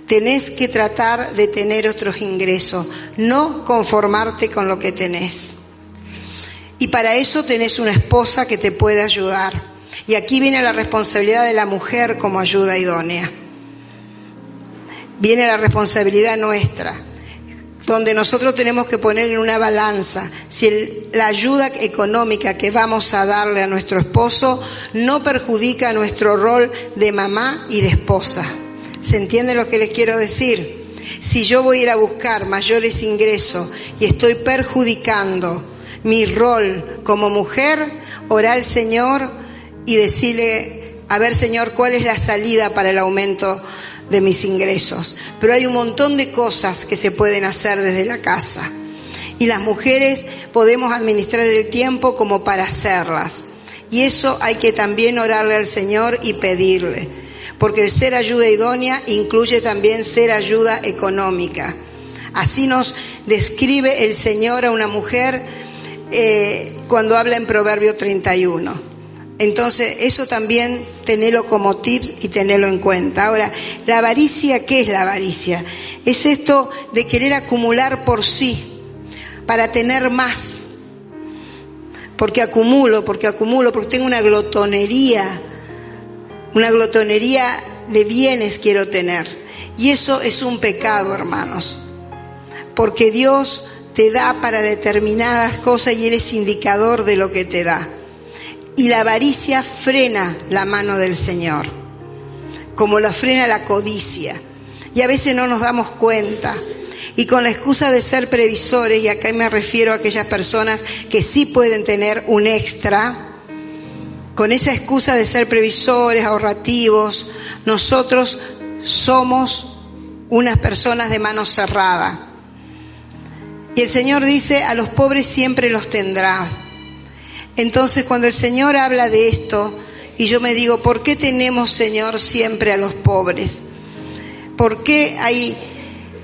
Tenés que tratar de tener otros ingresos, no conformarte con lo que tenés. Y para eso tenés una esposa que te puede ayudar. Y aquí viene la responsabilidad de la mujer como ayuda idónea. Viene la responsabilidad nuestra, donde nosotros tenemos que poner en una balanza si la ayuda económica que vamos a darle a nuestro esposo no perjudica nuestro rol de mamá y de esposa. ¿Se entiende lo que les quiero decir? Si yo voy a ir a buscar mayores ingresos y estoy perjudicando mi rol como mujer, orar al Señor y decirle, a ver, Señor, ¿cuál es la salida para el aumento de mis ingresos? Pero hay un montón de cosas que se pueden hacer desde la casa. Y las mujeres podemos administrar el tiempo como para hacerlas. Y eso hay que también orarle al Señor y pedirle. Porque el ser ayuda idónea incluye también ser ayuda económica. Así nos describe el Señor a una mujer cuando habla en Proverbio 31. Entonces, eso también tenelo como tips y tenelo en cuenta. Ahora, la avaricia, ¿qué es la avaricia? Es esto de querer acumular por sí, para tener más. Porque acumulo, porque tengo una glotonería de bienes quiero tener. Y eso es un pecado, hermanos. Porque Dios te da para determinadas cosas y Él es indicador de lo que te da. Y la avaricia frena la mano del Señor, como la frena la codicia. Y a veces no nos damos cuenta. Y con la excusa de ser previsores, y acá me refiero a aquellas personas que sí pueden tener un extra, con esa excusa de ser previsores, ahorrativos, nosotros somos unas personas de mano cerrada. Y el Señor dice, a los pobres siempre los tendrás. Entonces, cuando el Señor habla de esto, y yo me digo, ¿por qué tenemos, Señor, siempre a los pobres? ¿Por qué hay,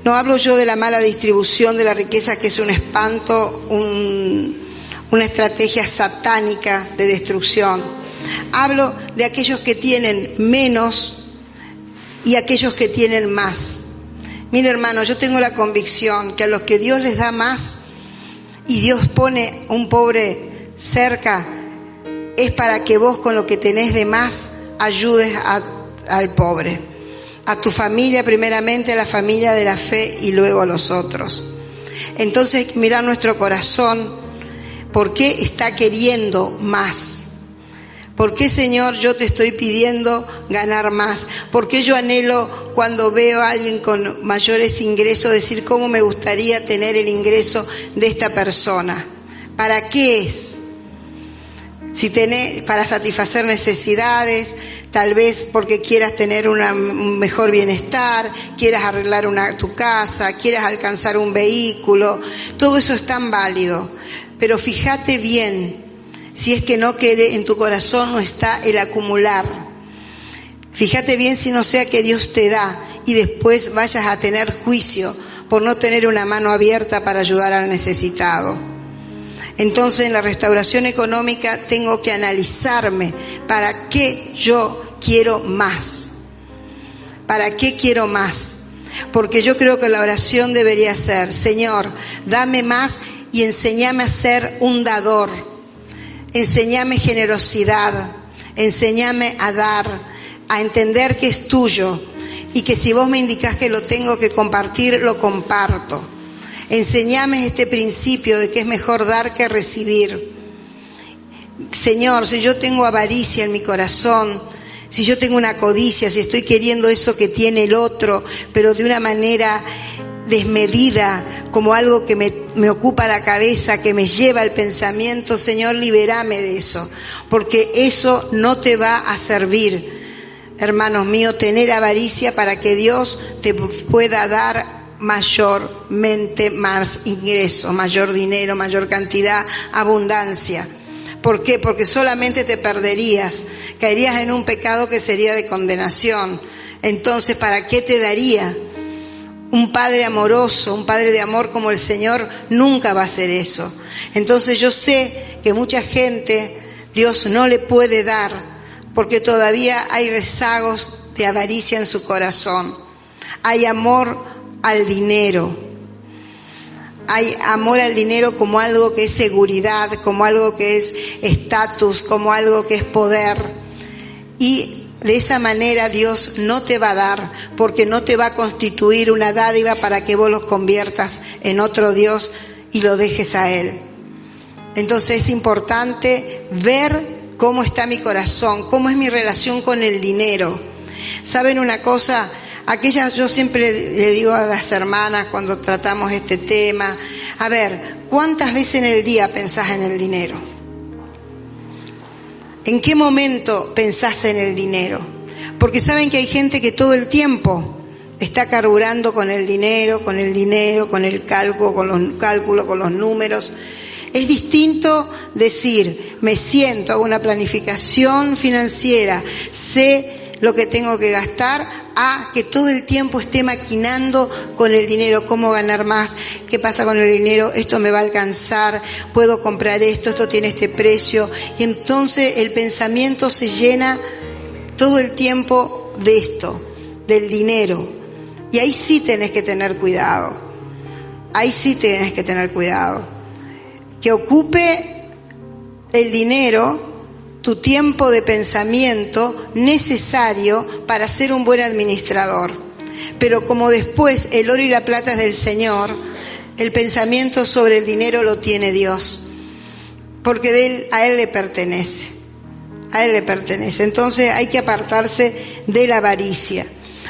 no hablo yo de la mala distribución de la riqueza, que es un espanto, una estrategia satánica de destrucción? Hablo de aquellos que tienen menos y aquellos que tienen más. Mire, hermano, yo tengo la convicción que a los que Dios les da más y Dios pone un pobre cerca, es para que vos con lo que tenés de más ayudes al pobre, a tu familia primeramente, a la familia de la fe y luego a los otros. Entonces hay que mirar nuestro corazón, ¿por qué está queriendo más? ¿Por qué, Señor, yo te estoy pidiendo ganar más? ¿Por qué yo anhelo cuando veo a alguien con mayores ingresos decir cómo me gustaría tener el ingreso de esta persona? ¿Para qué es? Si tenés para satisfacer necesidades, tal vez porque quieras tener un mejor bienestar, quieras arreglar tu casa, quieras alcanzar un vehículo, todo eso es tan válido. Pero fíjate bien, si es que no quede en tu corazón no está el acumular. Fíjate bien si no sea que Dios te da y después vayas a tener juicio por no tener una mano abierta para ayudar al necesitado. Entonces en la restauración económica tengo que analizarme, ¿para qué yo quiero más? ¿Para qué quiero más? Porque yo creo que la oración debería ser: Señor, dame más y enséñame a ser un dador. Enséñame generosidad, enséñame a dar, a entender que es tuyo y que si vos me indicás que lo tengo que compartir, lo comparto. Enséñame este principio de que es mejor dar que recibir. Señor, si yo tengo avaricia en mi corazón, si yo tengo una codicia, si estoy queriendo eso que tiene el otro, pero de una manera desmedida, como algo que me ocupa la cabeza, que me lleva el pensamiento, Señor, libérame de eso, porque eso no te va a servir, hermanos míos, tener avaricia para que Dios te pueda dar mayormente más ingresos, mayor dinero, mayor cantidad, abundancia. ¿Por qué? Porque solamente te perderías, caerías en un pecado que sería de condenación. Entonces, ¿para qué te daría? Un padre amoroso, un padre de amor como el Señor nunca va a hacer eso. Entonces yo sé que mucha gente Dios no le puede dar porque todavía hay rezagos de avaricia en su corazón. Hay amor al dinero. Hay amor al dinero como algo que es seguridad, como algo que es estatus, como algo que es poder. Y de esa manera Dios no te va a dar, porque no te va a constituir una dádiva para que vos los conviertas en otro Dios y lo dejes a Él. Entonces es importante ver cómo está mi corazón, cómo es mi relación con el dinero. ¿Saben una cosa? Yo siempre le digo a las hermanas cuando tratamos este tema, a ver, ¿cuántas veces en el día pensás en el dinero? ¿En qué momento pensás en el dinero? Porque saben que hay gente que todo el tiempo está carburando con el dinero, con el cálculo, con los números. Es distinto decir, me siento, hago una planificación financiera, sé lo que tengo que gastar, a que todo el tiempo esté maquinando con el dinero, cómo ganar más, qué pasa con el dinero, esto me va a alcanzar, puedo comprar esto tiene este precio. Y entonces el pensamiento se llena todo el tiempo de esto, del dinero. Y ahí sí tenés que tener cuidado. Que ocupe el dinero tu tiempo de pensamiento necesario para ser un buen administrador. Pero como después el oro y la plata es del Señor, el pensamiento sobre el dinero lo tiene Dios, porque a Él le pertenece. Entonces hay que apartarse de la avaricia.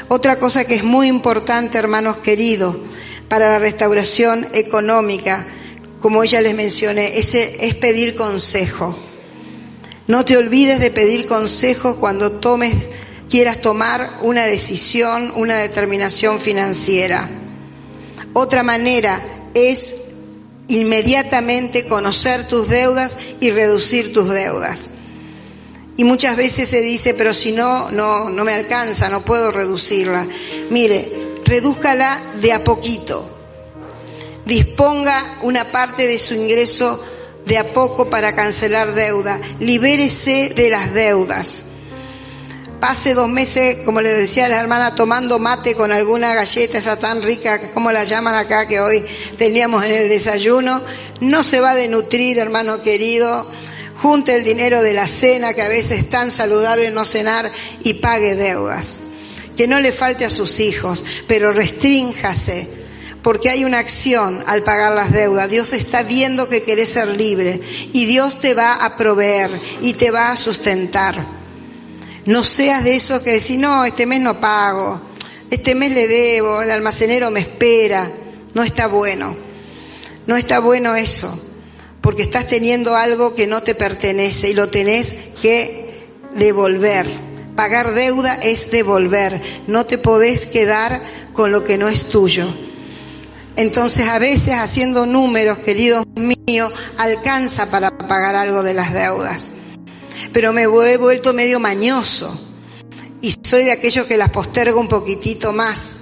Otra cosa que es muy importante, hermanos queridos, para la restauración económica, como ya les mencioné, es pedir consejo. No te olvides de pedir consejo cuando quieras tomar una decisión, una determinación financiera. Otra manera es inmediatamente conocer tus deudas y reducir tus deudas. Y muchas veces se dice, pero si no me alcanza, no puedo reducirla. Mire, redúzcala de a poquito. Disponga una parte de su ingreso de a poco para cancelar deuda. Libérese de las deudas. Pase 2 meses, como le decía a la hermana, tomando mate con alguna galleta, esa tan rica, como la llaman acá, que hoy teníamos en el desayuno. No se va a denutrir, hermano querido. Junte el dinero de la cena, que a veces es tan saludable no cenar, y pague deudas. Que no le falte a sus hijos, pero restrínjase. Porque hay una acción al pagar las deudas. Dios está viendo que querés ser libre y Dios te va a proveer y te va a sustentar. No seas de esos que decís, no, este mes no pago, este mes le debo, el almacenero me espera. No está bueno eso, porque estás teniendo algo que no te pertenece y lo tenés que devolver. Pagar deuda es devolver, no te podés quedar con lo que no es tuyo. Entonces a veces haciendo números, queridos míos, alcanza para pagar algo de las deudas. Pero me he vuelto medio mañoso y soy de aquellos que las postergo un poquitito más.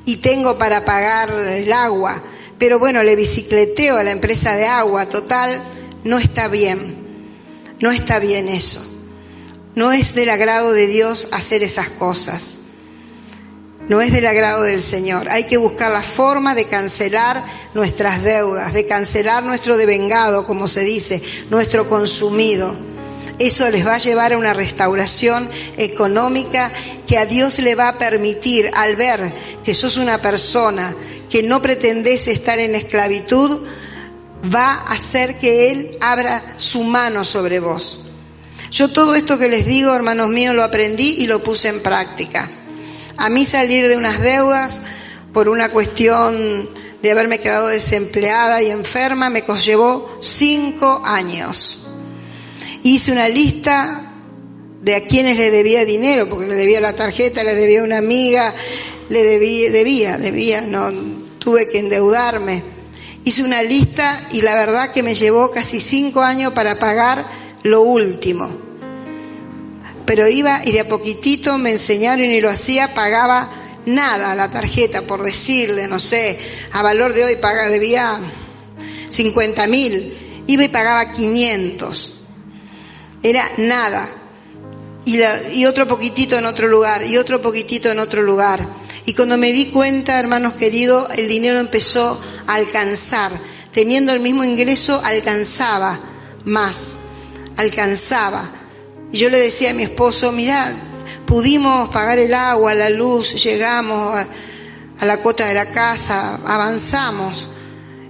Y tengo para pagar el agua, pero bueno, le bicicleteo a la empresa de agua, total, no está bien. No está bien eso. No es del agrado de Dios hacer esas cosas. No es del agrado del Señor. Hay que buscar la forma de cancelar nuestras deudas, de cancelar nuestro devengado, como se dice, nuestro consumido. Eso les va a llevar a una restauración económica que a Dios le va a permitir, al ver que sos una persona que no pretendés estar en esclavitud, va a hacer que Él abra su mano sobre vos. Yo todo esto que les digo, hermanos míos, lo aprendí y lo puse en práctica. A mí salir de unas deudas por una cuestión de haberme quedado desempleada y enferma me llevó 5 años. Hice una lista de a quienes le debía dinero, porque le debía la tarjeta, le debía una amiga, le debía, no tuve que endeudarme. Hice una lista y la verdad que me llevó casi 5 años para pagar lo último. Pero iba y de a poquitito me enseñaron y lo hacía, pagaba nada a la tarjeta, por decirle, no sé, a valor de hoy debía 50.000, iba y pagaba 500. Era nada. Y otro poquitito en otro lugar, y otro poquitito en otro lugar. Y cuando me di cuenta, hermanos queridos, el dinero empezó a alcanzar. Teniendo el mismo ingreso, alcanzaba más. Alcanzaba. Y yo le decía a mi esposo, mirá, pudimos pagar el agua, la luz, llegamos a la cuota de la casa, avanzamos.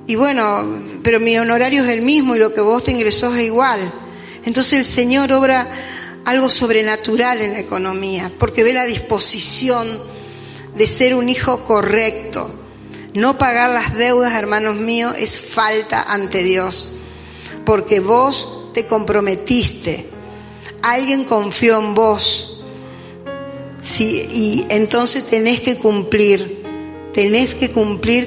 Y bueno, pero mi honorario es el mismo y lo que vos te ingresó es igual. Entonces el Señor obra algo sobrenatural en la economía, porque ve la disposición de ser un hijo correcto. No pagar las deudas, hermanos míos, es falta ante Dios, porque vos te comprometiste, alguien confió en vos, sí, y entonces tenés que cumplir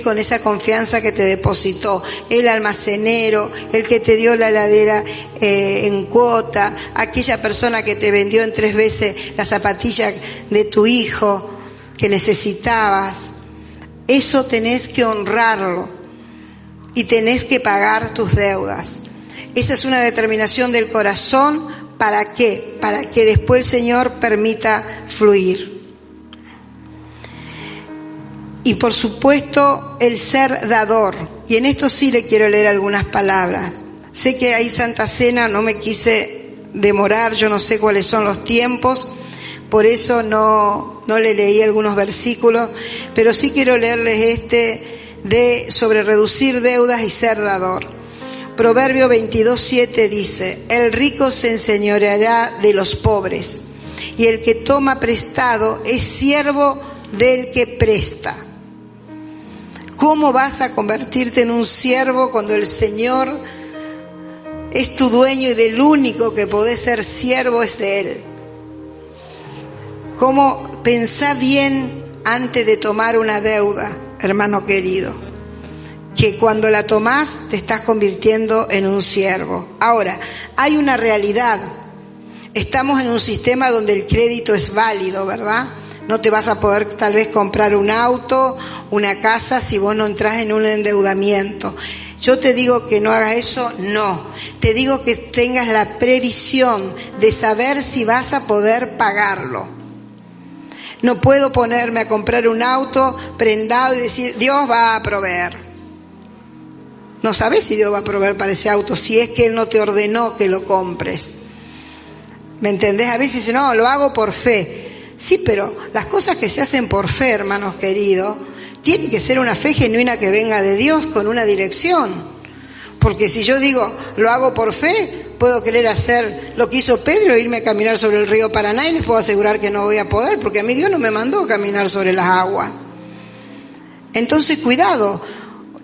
con esa confianza que te depositó el almacenero, el que te dio la heladera en cuota, aquella persona que te vendió en 3 veces la zapatilla de tu hijo que necesitabas. Eso tenés que honrarlo y tenés que pagar tus deudas. Esa es una determinación del corazón. ¿Para qué? Para que después el Señor permita fluir. Y por supuesto el ser dador. Y en esto sí le quiero leer algunas palabras. Sé que hay Santa Cena, no me quise demorar, yo no sé cuáles son los tiempos, por eso no le leí algunos versículos, pero sí quiero leerles sobre reducir deudas y ser dador. Proverbio 22:7 dice, el rico se enseñoreará de los pobres, y el que toma prestado es siervo del que presta. ¿Cómo vas a convertirte en un siervo cuando el Señor es tu dueño y del único que podés ser siervo es de Él? ¿Cómo? Pensá bien antes de tomar una deuda, hermano querido, que cuando la tomás te estás convirtiendo en un siervo. Ahora, hay una realidad. Estamos en un sistema donde el crédito es válido, ¿verdad? No te vas a poder tal vez comprar un auto, una casa, si vos no entras en un endeudamiento. Yo te digo que no hagas eso, no. Te digo que tengas la previsión de saber si vas a poder pagarlo. No puedo ponerme a comprar un auto prendado y decir, Dios va a proveer. No sabes si Dios va a proveer para ese auto, si es que Él no te ordenó que lo compres. ¿Me entendés? A veces dicen, no, lo hago por fe. Sí, pero las cosas que se hacen por fe, hermanos queridos, tiene que ser una fe genuina que venga de Dios con una dirección. Porque si yo digo, lo hago por fe, puedo querer hacer lo que hizo Pedro, irme a caminar sobre el río Paraná, y les puedo asegurar que no voy a poder, porque a mí Dios no me mandó a caminar sobre las aguas. Entonces, cuidado.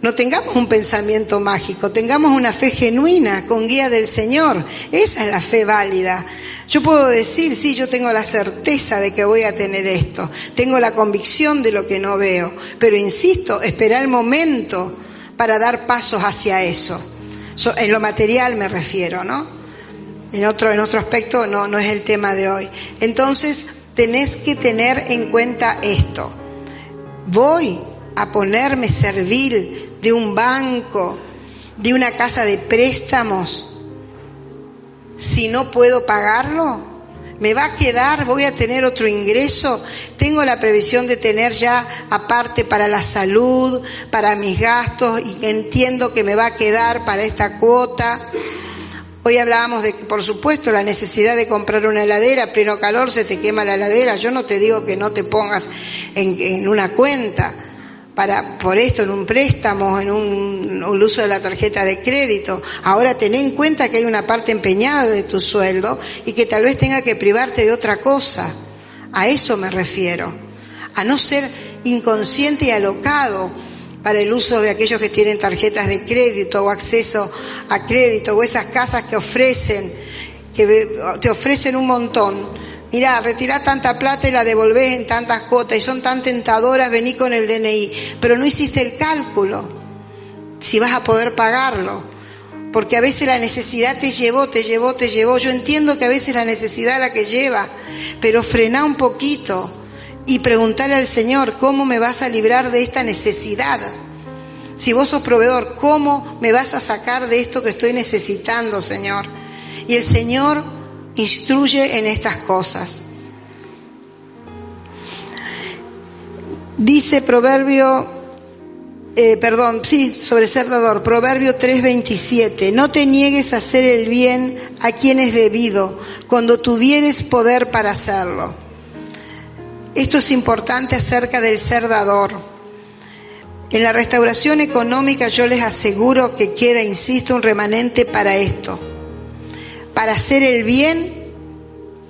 No tengamos un pensamiento mágico, tengamos una fe genuina con guía del Señor. Esa es la fe válida. Yo puedo decir, sí, yo tengo la certeza de que voy a tener esto, tengo la convicción de lo que no veo, pero insisto, esperar el momento para dar pasos hacia eso. En lo material me refiero, ¿no? En otro aspecto no es el tema de hoy. Entonces, tenés que tener en cuenta esto. Voy a ponerme servil de un banco, de una casa de préstamos, si no puedo pagarlo? ¿Me va a quedar? ¿Voy a tener otro ingreso? ¿Tengo la previsión de tener ya aparte para la salud, para mis gastos, y entiendo que me va a quedar para esta cuota? Hoy hablábamos de que, por supuesto, la necesidad de comprar una heladera, a pleno calor se te quema la heladera. Yo no te digo que no te pongas en una cuenta por esto, en un préstamo, en el uso de la tarjeta de crédito. Ahora ten en cuenta que hay una parte empeñada de tu sueldo y que tal vez tenga que privarte de otra cosa. A eso me refiero, a no ser inconsciente y alocado para el uso de aquellos que tienen tarjetas de crédito o acceso a crédito, o esas casas que te ofrecen un montón. Mirá, retirá tanta plata y la devolvés en tantas cuotas y son tan tentadoras, vení con el DNI, pero no hiciste el cálculo si vas a poder pagarlo, porque a veces la necesidad te llevó. Yo entiendo que a veces la necesidad es la que lleva, pero frená un poquito y preguntarle al Señor, ¿cómo me vas a librar de esta necesidad? Si vos sos proveedor, ¿cómo me vas a sacar de esto que estoy necesitando, Señor? Y el Señor instruye en estas cosas. Dice sobre ser dador, Proverbio 3:27, no te niegues a hacer el bien a quien es debido, cuando tuvieres poder para hacerlo. Esto es importante acerca del ser dador. En la restauración económica yo les aseguro que queda, insisto, un remanente para esto. Para hacer el bien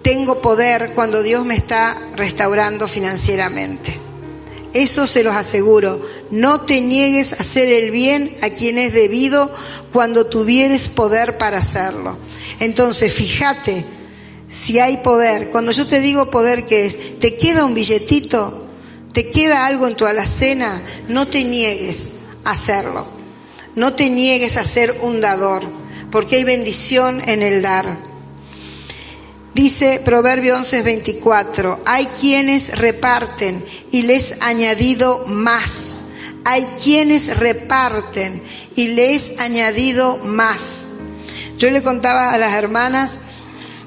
tengo poder cuando Dios me está restaurando financieramente. Eso se los aseguro. No te niegues a hacer el bien a quien es debido cuando tuvieres poder para hacerlo. Entonces, fíjate si hay poder. Cuando yo te digo poder, ¿qué es? ¿Te queda un billetito? ¿Te queda algo en tu alacena? No te niegues a hacerlo. No te niegues a ser un dador, porque hay bendición en el dar. Dice Proverbio 11:24, hay quienes reparten y les añadido más. Hay quienes reparten y les añadido más. Yo le contaba a las hermanas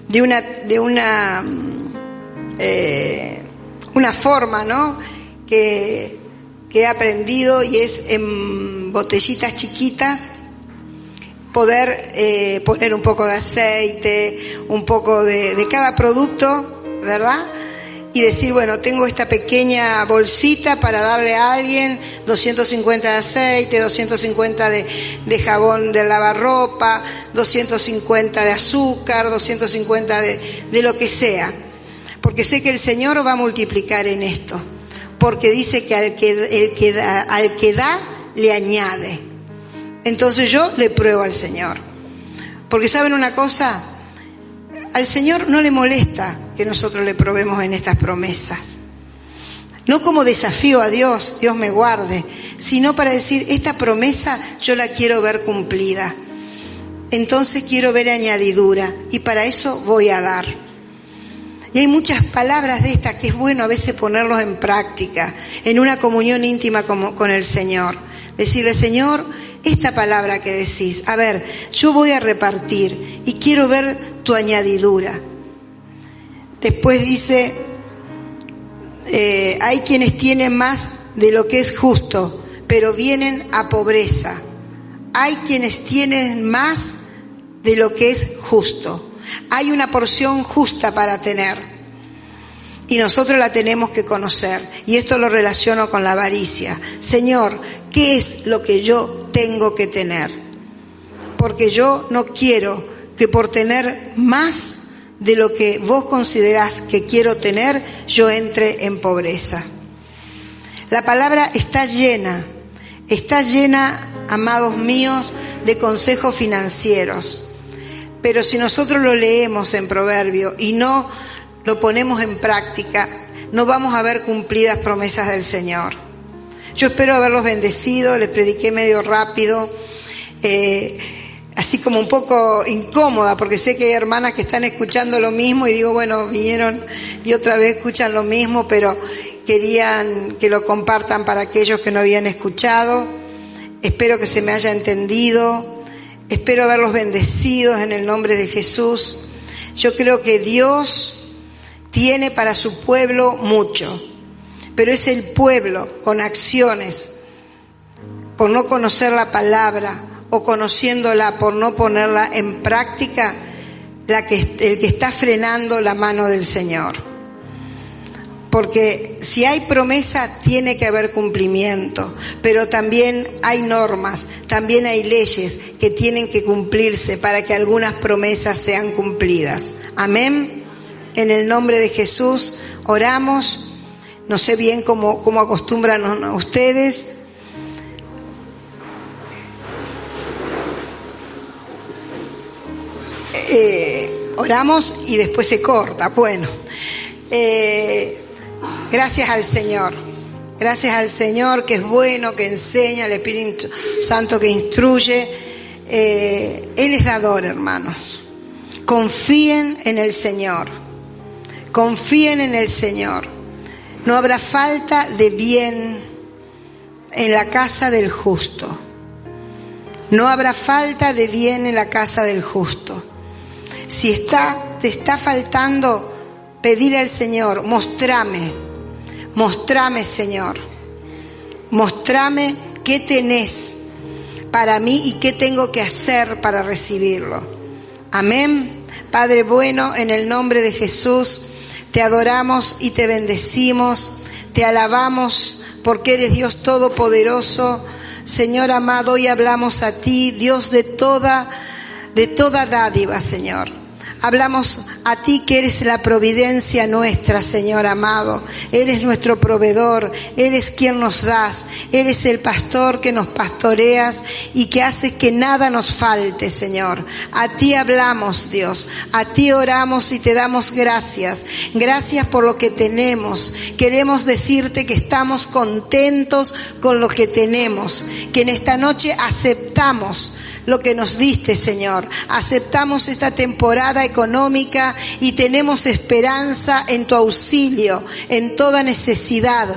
de una forma, ¿no?, que he aprendido, y es en botellitas chiquitas poder poner un poco de aceite, un poco de cada producto, ¿verdad? Y decir, bueno, tengo esta pequeña bolsita para darle a alguien 250 de aceite, 250 de jabón de lavarropa, 250 de azúcar, 250 de lo que sea. Porque sé que el Señor va a multiplicar en esto. Porque dice que al que da, le añade. Entonces yo le pruebo al Señor. Porque ¿saben una cosa? Al Señor no le molesta que nosotros le probemos en estas promesas. No como desafío a Dios, Dios me guarde, sino para decir, esta promesa yo la quiero ver cumplida. Entonces quiero ver añadidura y para eso voy a dar. Y hay muchas palabras de estas que es bueno a veces ponerlos en práctica, en una comunión íntima con el Señor. Decirle, Señor, esta palabra que decís, a ver, yo voy a repartir y quiero ver tu añadidura. Después dice, hay quienes tienen más de lo que es justo, pero vienen a pobreza. Hay quienes tienen más de lo que es justo. Hay una porción justa para tener y nosotros la tenemos que conocer, y esto lo relaciono con la avaricia. Señor, ¿qué es lo que yo tengo que tener? Porque yo no quiero que por tener más de lo que vos considerás que quiero tener, yo entre en pobreza. La palabra está llena, amados míos, de consejos financieros. Pero si nosotros lo leemos en Proverbio y no lo ponemos en práctica, no vamos a ver cumplidas promesas del Señor. Yo espero haberlos bendecido, les prediqué medio rápido, así como un poco incómoda, porque sé que hay hermanas que están escuchando lo mismo y digo, bueno, vinieron y otra vez escuchan lo mismo, pero querían que lo compartan para aquellos que no habían escuchado. Espero que se me haya entendido. Espero verlos bendecidos en el nombre de Jesús. Yo creo que Dios tiene para su pueblo mucho, pero es el pueblo con acciones, por no conocer la palabra o conociéndola por no ponerla en práctica, el que está frenando la mano del Señor. Porque si hay promesa, tiene que haber cumplimiento, pero también hay normas, también hay leyes que tienen que cumplirse para que algunas promesas sean cumplidas. Amén. En el nombre de Jesús oramos. No sé bien cómo acostumbran ustedes. Oramos y después se corta. Bueno, gracias al Señor. Gracias al Señor que es bueno, que enseña, al Espíritu Santo que instruye. Él es dador, hermanos. Confíen en el Señor. Confíen en el Señor. No habrá falta de bien en la casa del justo. No habrá falta de bien en la casa del justo. Si te está faltando, pedirle al Señor, mostrame, Señor. Mostrame qué tenés para mí y qué tengo que hacer para recibirlo. Amén. Padre bueno, en el nombre de Jesús, te adoramos y te bendecimos, te alabamos porque eres Dios todopoderoso. Señor amado, hoy hablamos a ti, Dios de toda dádiva, Señor. Hablamos a ti que eres la providencia nuestra, Señor amado. Eres nuestro proveedor, eres quien nos das, eres el pastor que nos pastoreas y que haces que nada nos falte, Señor. A ti hablamos, Dios, a ti oramos y te damos gracias. Gracias por lo que tenemos. Queremos decirte que estamos contentos con lo que tenemos, que en esta noche aceptamos lo que nos diste, Señor. Aceptamos esta temporada económica y tenemos esperanza en tu auxilio, en toda necesidad,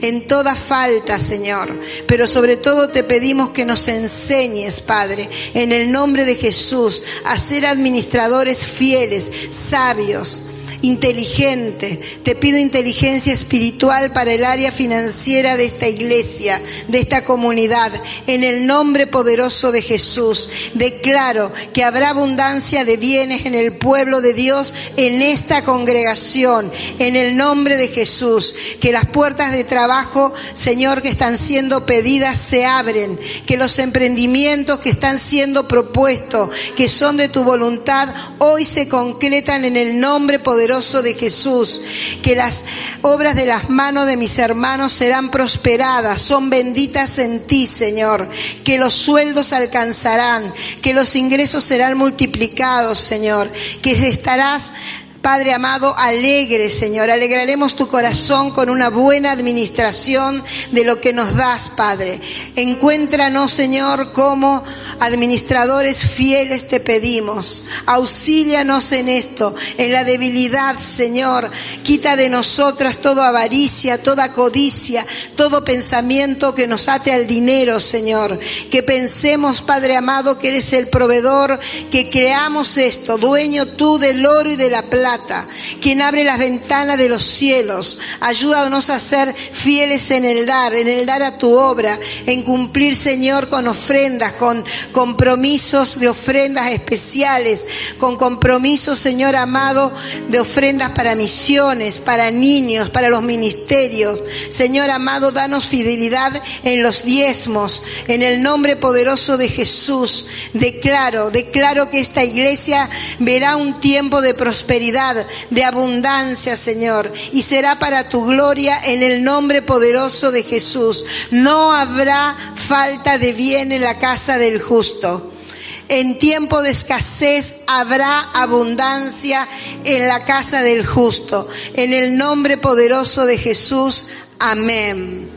en toda falta, Señor. Pero sobre todo te pedimos que nos enseñes, Padre, en el nombre de Jesús, a ser administradores fieles, sabios, inteligente. Te pido inteligencia espiritual para el área financiera de esta iglesia, de esta comunidad. En el nombre poderoso de Jesús, declaro que habrá abundancia de bienes en el pueblo de Dios, en esta congregación. En el nombre de Jesús, que las puertas de trabajo, Señor, que están siendo pedidas se abren, que los emprendimientos que están siendo propuestos, que son de tu voluntad, hoy se concretan en el nombre poderoso de Jesús, que las obras de las manos de mis hermanos serán prosperadas, son benditas en ti, Señor, que los sueldos alcanzarán, que los ingresos serán multiplicados, Señor, que estarás, Padre amado, alegre, Señor. Alegraremos tu corazón con una buena administración de lo que nos das, Padre. Encuéntranos, Señor, como administradores fieles te pedimos. Auxílianos en esto, en la debilidad, Señor. Quita de nosotras toda avaricia, toda codicia, todo pensamiento que nos ate al dinero, Señor. Que pensemos, Padre amado, que eres el proveedor, que creamos esto, dueño tú del oro y de la plata, quien abre las ventanas de los cielos. Ayúdanos a ser fieles en el dar a tu obra, en cumplir, Señor, con ofrendas, con compromisos de ofrendas especiales, con compromisos, Señor amado, de ofrendas para misiones, para niños, para los ministerios. Señor amado, danos fidelidad en los diezmos, en el nombre poderoso de Jesús. Declaro que esta iglesia verá un tiempo de prosperidad, de abundancia, Señor, y será para tu gloria en el nombre poderoso de Jesús. No habrá falta de bien en la casa del justo. En tiempo de escasez habrá abundancia en la casa del justo. En el nombre poderoso de Jesús. Amén.